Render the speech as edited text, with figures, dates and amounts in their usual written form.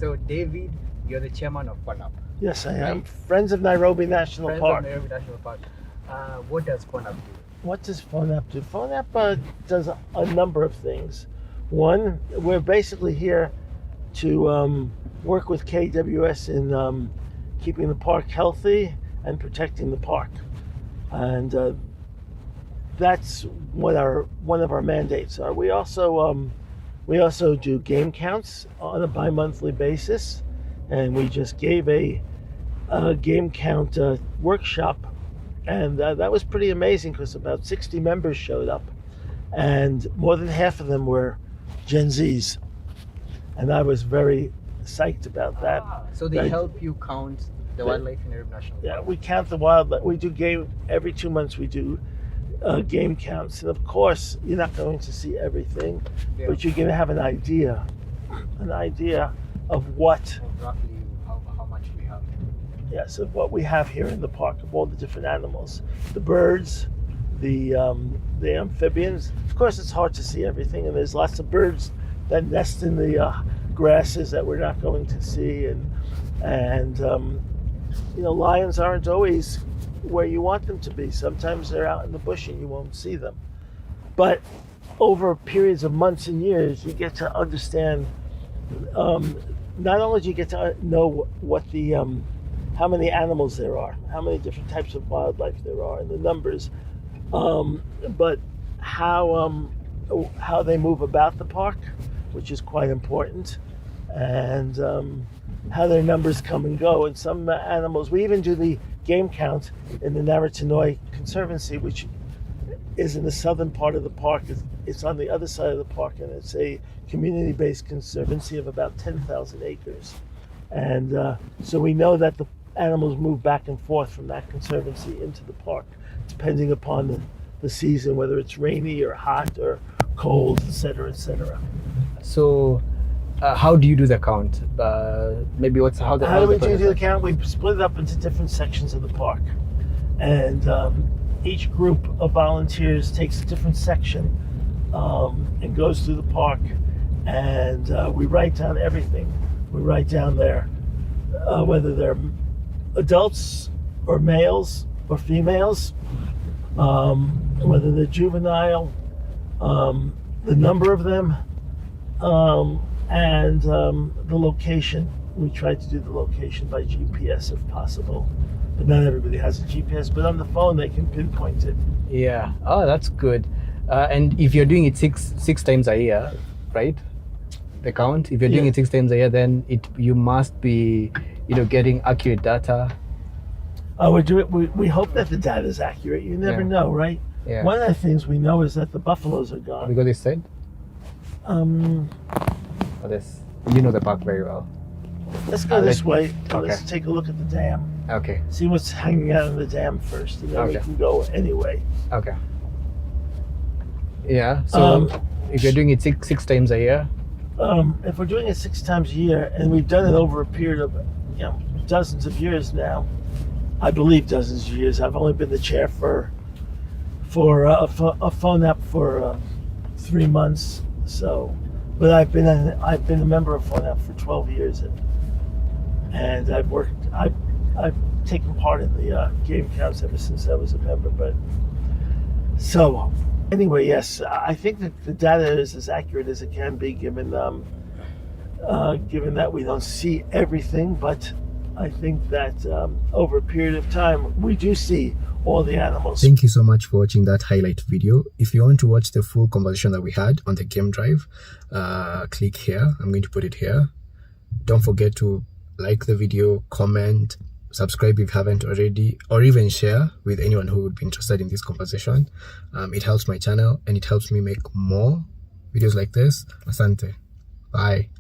So David, you're the chairman of FoNNAP. Yes, I am. Right. Friends of Nairobi National Friends Park. of Nairobi National Park. What does FoNNAP do? What does FoNNAP do? FoNNAP does a number of things. One, we're basically here to work with KWS in keeping the park healthy and protecting the park, and that's what one of our mandates are. We also do game counts on a bi-monthly basis, and we just gave a game count workshop, and that was pretty amazing because about 60 members showed up, and more than half of them were Gen Zs, and I was very psyched about that. So they help you count the wildlife in Nairobi National Park? Yeah, we count the wildlife. We do every 2 months. We do game counts, and of course you're not going to see everything, but you're going to have an idea of what roughly how much we have. Yes, of what we have here in the park, of all the different animals, the birds, the amphibians. Of course, it's hard to see everything, and there's lots of birds that nest in the grasses that we're not going to see, and lions aren't always where you want them to be. Sometimes they're out in the bush and you won't see them. But over periods of months and years, you get to understand. Not only do you get to know what how many animals there are, how many different types of wildlife there are, and the numbers, but how they move about the park, which is quite important, and how their numbers come and go. And some animals, we even do the game count in the Naratanoi Conservancy, which is in the southern part of the park. It's on the other side of the park, and it's a community-based conservancy of about 10,000 acres. And so we know that the animals move back and forth from that conservancy into the park, depending upon the season, whether it's rainy or hot or cold, etc., etc. So how do you do the count? Maybe how do we do the count? We split it up into different sections of the park, and each group of volunteers takes a different section and goes through the park, and we write down everything. We write down whether they're adults or males or females, whether they're juvenile, the number of them, and the location. We try to do the location by GPS if possible, but not everybody has a GPS, but on the phone they can pinpoint it. Yeah. Oh, that's good. And if you're doing it six times a year, right? The count. If you're doing it 6 times a year, then you must be, getting accurate data. We hope that the data is accurate. You never know, right? Yeah. One of the things we know is that the buffaloes are gone. Because they said. You know the park very well. Let's go this way. Let's take a look at the dam. Okay. See what's hanging out in the dam first, and then we can go anyway. Okay. Yeah. So if you're doing it six times a year. If we're doing it 6 times a year, and we've done it over a period of dozens of years now, I believe dozens of years. I've only been the chair for a FoNNAP for 3 months. So, but I've been a member of FoNNAP for 12 years, and I've taken part in the game counts ever since I was a member. But so. Anyway, yes, I think that the data is as accurate as it can be, given that we don't see everything. But I think that over a period of time, we do see all the animals. Thank you so much for watching that highlight video. If you want to watch the full conversation that we had on the game drive, click here. I'm going to put it here. Don't forget to like the video, comment, subscribe if you haven't already, or even share with anyone who would be interested in this conversation. It helps my channel and it helps me make more videos like this. Asante. Bye.